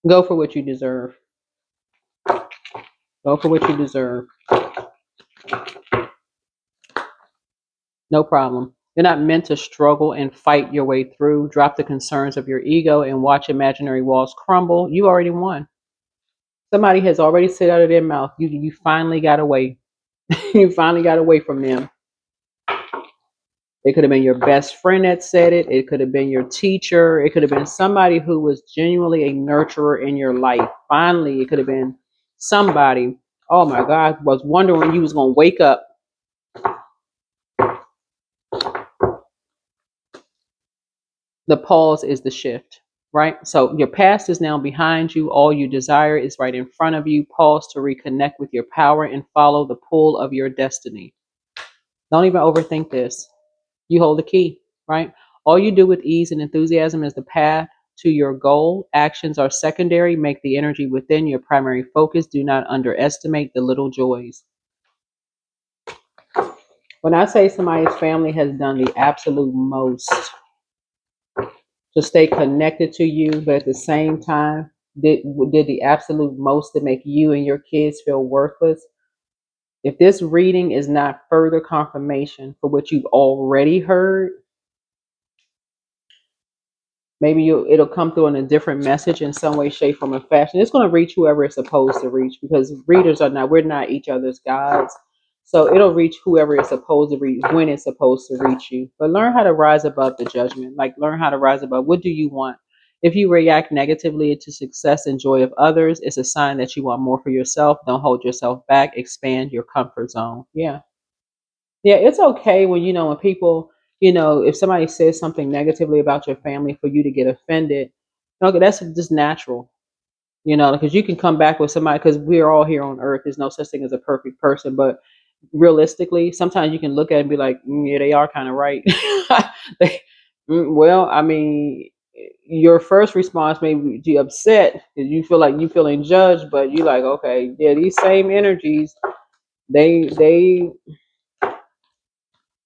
go for what you deserve. Go for what you deserve. No problem. You're not meant to struggle and fight your way through. Drop the concerns of your ego and watch imaginary walls crumble. You already won. Somebody has already said out of their mouth, you finally got away. You finally got away from them. It could have been your best friend that said it. It could have been your teacher. It could have been somebody who was genuinely a nurturer in your life. Finally, it could have been somebody. Oh my God, was wondering when you was going to wake up. The pause is the shift, right? So your past is now behind you. All you desire is right in front of you. Pause to reconnect with your power and follow the pull of your destiny. Don't even overthink this. You hold the key, right? All you do with ease and enthusiasm is the path to your goal. Actions are secondary. Make the energy within your primary focus. Do not underestimate the little joys. When I say somebody's family has done the absolute most to stay connected to you, but at the same time did the absolute most to make you and your kids feel worthless. If this reading is not further confirmation for what you've already heard, Maybe it'll come through in a different message in some way, shape, form, or fashion. It's going to reach whoever it's supposed to reach, because readers are not, we're not each other's gods. So it'll reach whoever it's supposed to reach when it's supposed to reach you. But learn how to rise above the judgment. Like, learn how to rise above. What do you want? If you react negatively to success and joy of others, it's a sign that you want more for yourself. Don't hold yourself back. Expand your comfort zone. Yeah. Yeah, it's okay when, when people, if somebody says something negatively about your family, for you to get offended. Okay, that's just natural, because you can come back with somebody, because we're all here on earth. There's no such thing as a perfect person, but realistically, sometimes you can look at it and be like, yeah, they are kind of right. They, well, I mean, your first response may be upset because you feel like you feeling judged, but you like, okay, yeah, these same energies, they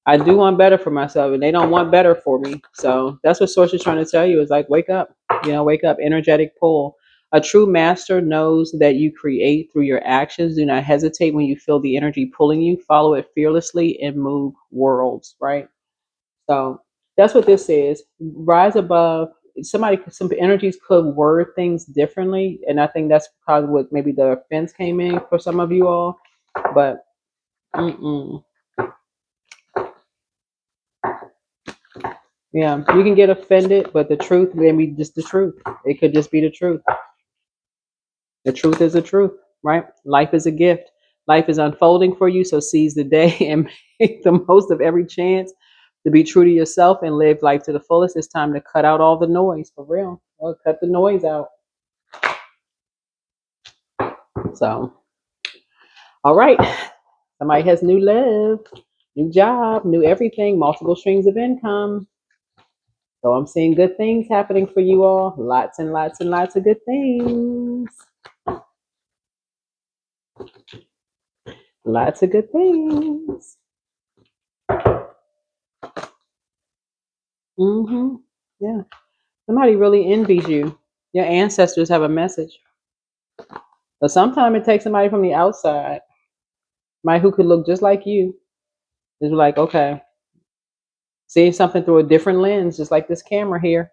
I do want better for myself, and they don't want better for me. So that's what Source is trying to tell you, is like, wake up, wake up, energetic pull. A true master knows that you create through your actions. Do not hesitate when you feel the energy pulling you. Follow it fearlessly and move worlds, right? So that's what this is. Rise above. Some energies could word things differently. And I think that's probably what maybe the offense came in for some of you all. But mm-mm. Yeah, you can get offended, but the truth may be just the truth. It could just be the truth. The truth is the truth, right? Life is a gift. Life is unfolding for you, so seize the day and make the most of every chance to be true to yourself and live life to the fullest. It's time to cut out all the noise, for real. Well, cut the noise out. So, all right. Somebody has new love, new job, new everything, multiple streams of income. So I'm seeing good things happening for you all. Lots and lots and lots of good things. Lots of good things. Yeah. Somebody really envies you. Your ancestors have a message. But sometimes it takes somebody from the outside, somebody who could look just like you. It's like, okay, seeing something through a different lens, just like this camera here.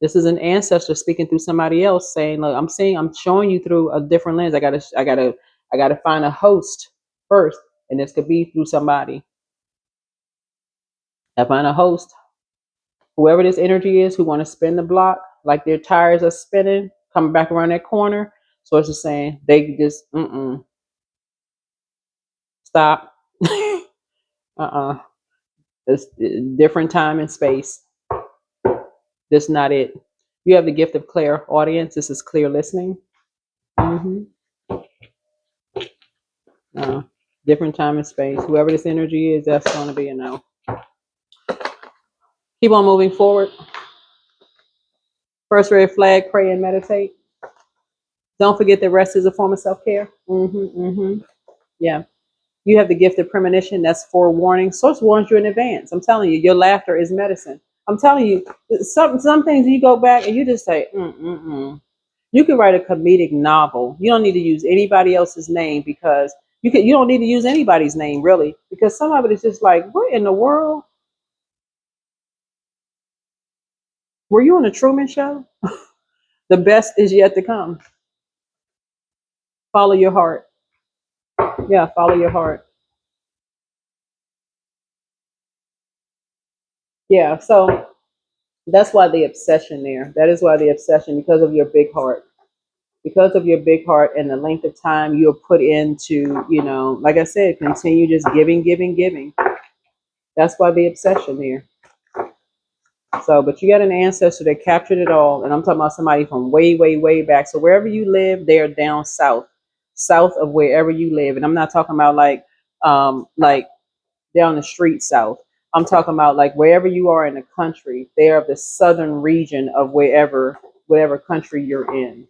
This is an ancestor speaking through somebody else, saying, "Look, I'm showing you through a different lens. I gotta find a host first, and this could be through somebody. I find a host, whoever this energy is, who want to spin the block, like their tires are spinning, coming back around that corner. So it's just saying they just stop. It's different time and space. That's not it. You have the gift of clear audience. This is clear listening. hmm Different time and space. Whoever this energy is, that's going to be a no. Keep on moving forward. First red flag, pray and meditate. Don't forget that rest is a form of self-care. Yeah. You have the gift of premonition. That's forewarning. Source warns you in advance. I'm telling you, your laughter is medicine. I'm telling you, some things you go back and you just say, You can write a comedic novel. You don't need to use anybody else's name, because you don't need to use anybody's name, really, because some of it is just like, what in the world? Were you on a Truman Show? The best is yet to come. Follow your heart. Yeah, follow your heart. Yeah, so that's why the obsession there. That is why the obsession, because of your big heart. Because of your big heart and the length of time you'll put into, like I said, continue just giving, giving, giving. That's why the obsession there. So, but you got an ancestor that captured it all. And I'm talking about somebody from way, way, way back. So wherever you live, they are down south of wherever you live. And I'm not talking about like down the street south. I'm talking about like wherever you are in the country, they are of the southern region of whatever country you're in.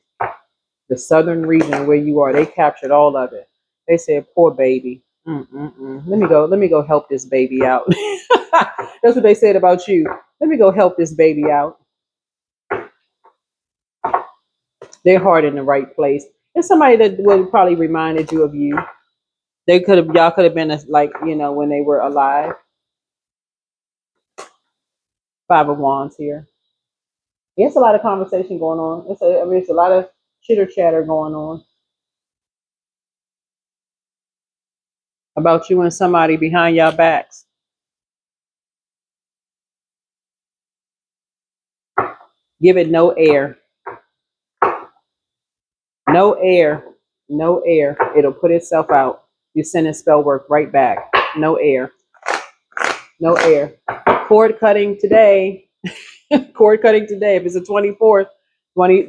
The southern region where you are, they captured all of it. They said, "Poor baby. Let me go help this baby out." That's what they said about you. Let me go help this baby out. Their heart in the right place. It's somebody that would probably reminded you of you. Y'all could have been like, when they were alive. Five of Wands here. It's a lot of conversation going on. It's a lot of chitter chatter going on about you and somebody behind your backs. Give it no air, no air, no air. It'll put itself out. You send spell work right back. No air, no air. Cord cutting today. Cord cutting today. If it's the 24th,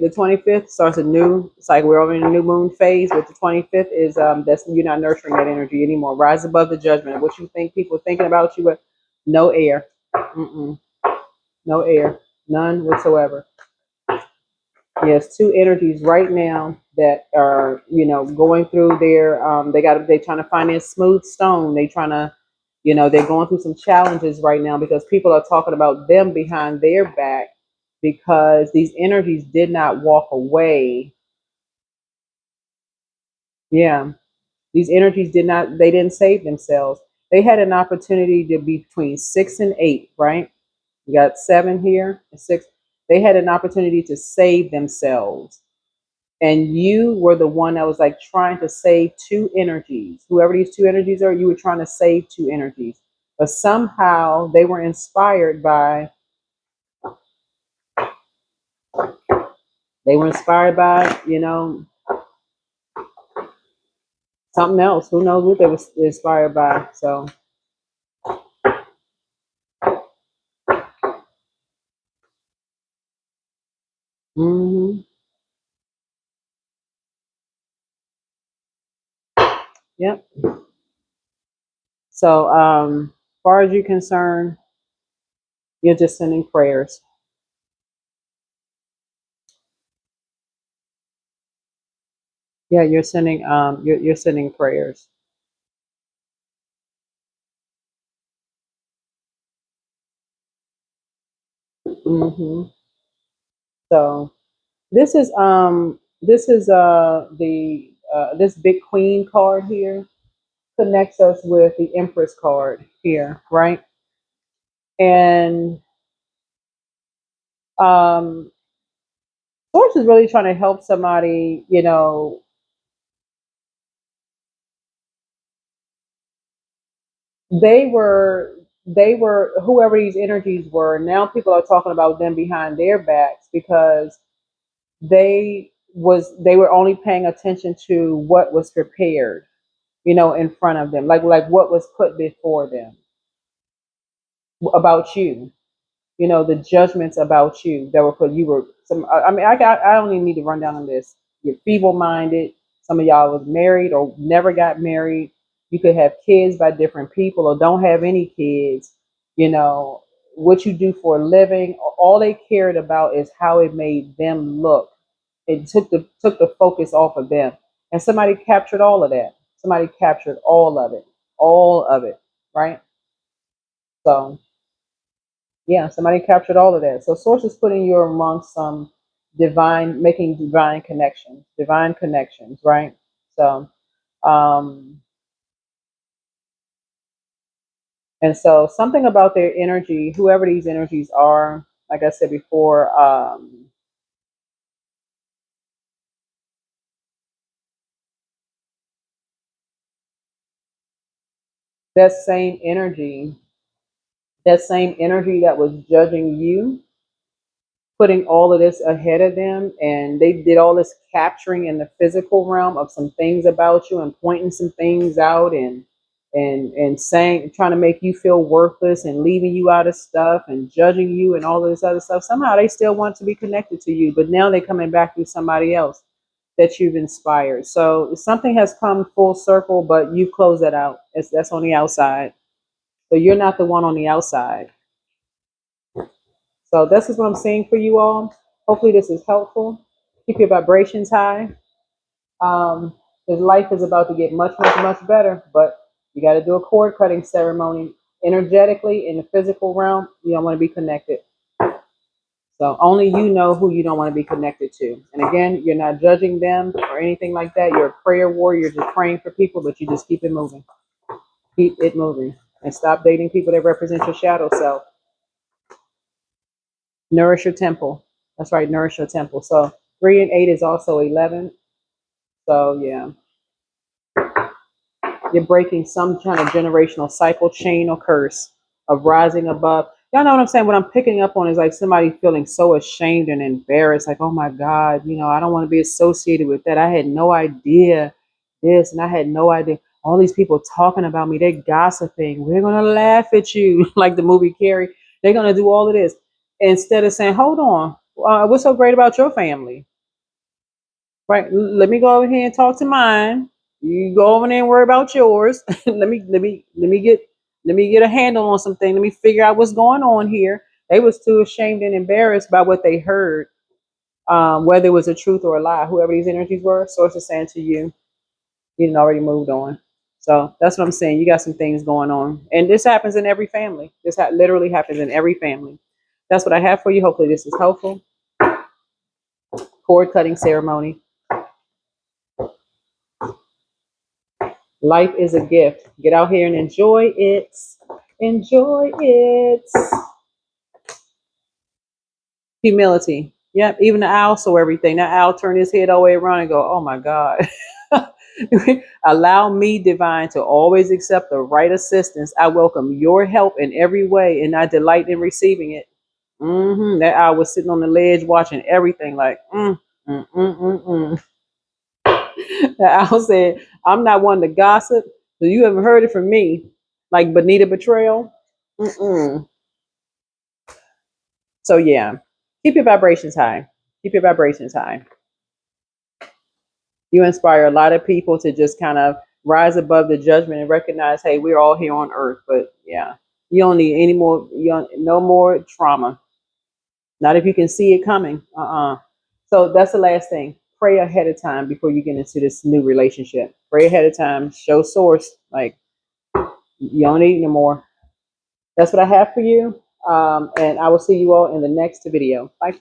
the 25th starts a new. It's like we're over in a new moon phase. But the 25th is that's you're not nurturing that energy anymore. Rise above the judgment. What you think people are thinking about you, but no air. Mm-mm. No air. None whatsoever. Yes, two energies right now that are, going through their they trying to find their smooth stone. They trying to, they're going through some challenges right now because people are talking about them behind their back because these energies did not walk away. Yeah. These energies they didn't save themselves. They had an opportunity to be between 6 and 8, right? You got 7 here and 6. They had an opportunity to save themselves. And you were the one that was like trying to save two energies. Whoever these two energies are, you were trying to save two energies. But somehow they were inspired by, something else. Who knows what they were inspired by? So, hmm yep. So, as far as you're concerned, you're just sending prayers. Yeah, you're sending prayers. hmm So this is the this big queen card here connects us with the Empress card here, right? And um, Source is really trying to help somebody. They were they were whoever these energies were. Now people are talking about them behind their backs because they were only paying attention to what was prepared, in front of them, like what was put before them about you. The judgments about you that were put. You were some. I mean, I don't even need to run down on this. You're feeble-minded. Some of y'all was married or never got married. You could have kids by different people or don't have any kids. You know what you do for a living. All they cared about is how it made them look. It took the focus off of them, and somebody captured all of that. Somebody captured all of it, right? So yeah, somebody captured all of that. So source is putting you amongst some making divine connections, right? So, um, and so something about their energy, whoever these energies are, like I said before, that same energy, that same energy that was judging you, putting all of this ahead of them, and they did all this capturing in the physical realm of some things about you and pointing some things out and saying, trying to make you feel worthless and leaving you out of stuff and judging you and all of this other stuff. Somehow they still want to be connected to you, but now they're coming back through somebody else that you've inspired. So something has come full circle, but you close that out. That's on the outside. So you're not the one on the outside. So this is what I'm saying for you all. Hopefully this is helpful. Keep your vibrations high. Um, Because life is about to get much, much, much better, but you got to do a cord cutting ceremony energetically in the physical realm. You don't want to be connected. So only you know who you don't want to be connected to. And again, you're not judging them or anything like that. You're a prayer warrior. You're just praying for people, but you just keep it moving. Keep it moving. And stop dating people that represent your shadow self. Nourish your temple. That's right, nourish your temple. So 3 and 8 is also 11. So yeah, you're breaking some kind of generational cycle, chain, or curse of rising above. Y'all know what I'm saying? What I'm picking up on is like somebody feeling so ashamed and embarrassed, like, oh my God, I don't want to be associated with that. I had no idea this, and I had no idea. All these people talking about me, they're gossiping. We're gonna laugh at you, like the movie Carrie. They're gonna do all of this instead of saying, hold on, what's so great about your family? Right. Let me go over here and talk to mine. You go over there and worry about yours. Let me get a handle on something. Let me figure out what's going on here. They was too ashamed and embarrassed by what they heard, whether it was a truth or a lie. Whoever these energies were, source is saying to you, you done already moved on. So that's what I'm saying. You got some things going on, and this happens in every family. This literally happens in every family. That's what I have for you. Hopefully, this is helpful. Cord cutting ceremony. Life is a gift. Get out here and enjoy it. Enjoy it. Humility. Yep. Even the owl saw everything. That owl turned his head all the way around and go, oh my God. Allow me, divine, to always accept the right assistance. I welcome your help in every way, and I delight in receiving it. That owl was sitting on the ledge watching everything like, The owl said, I'm not one to gossip, so you haven't heard it from me. Like Bonita Betrayal. Mm-mm. So yeah, keep your vibrations high. Keep your vibrations high. You inspire a lot of people to just kind of rise above the judgment and recognize, hey, we're all here on earth. But yeah, you don't need any more, no more trauma. Not if you can see it coming. So that's the last thing. Pray ahead of time before you get into this new relationship. Pray ahead of time. Show source. Like, you don't need no more. That's what I have for you. And I will see you all in the next video. Bye.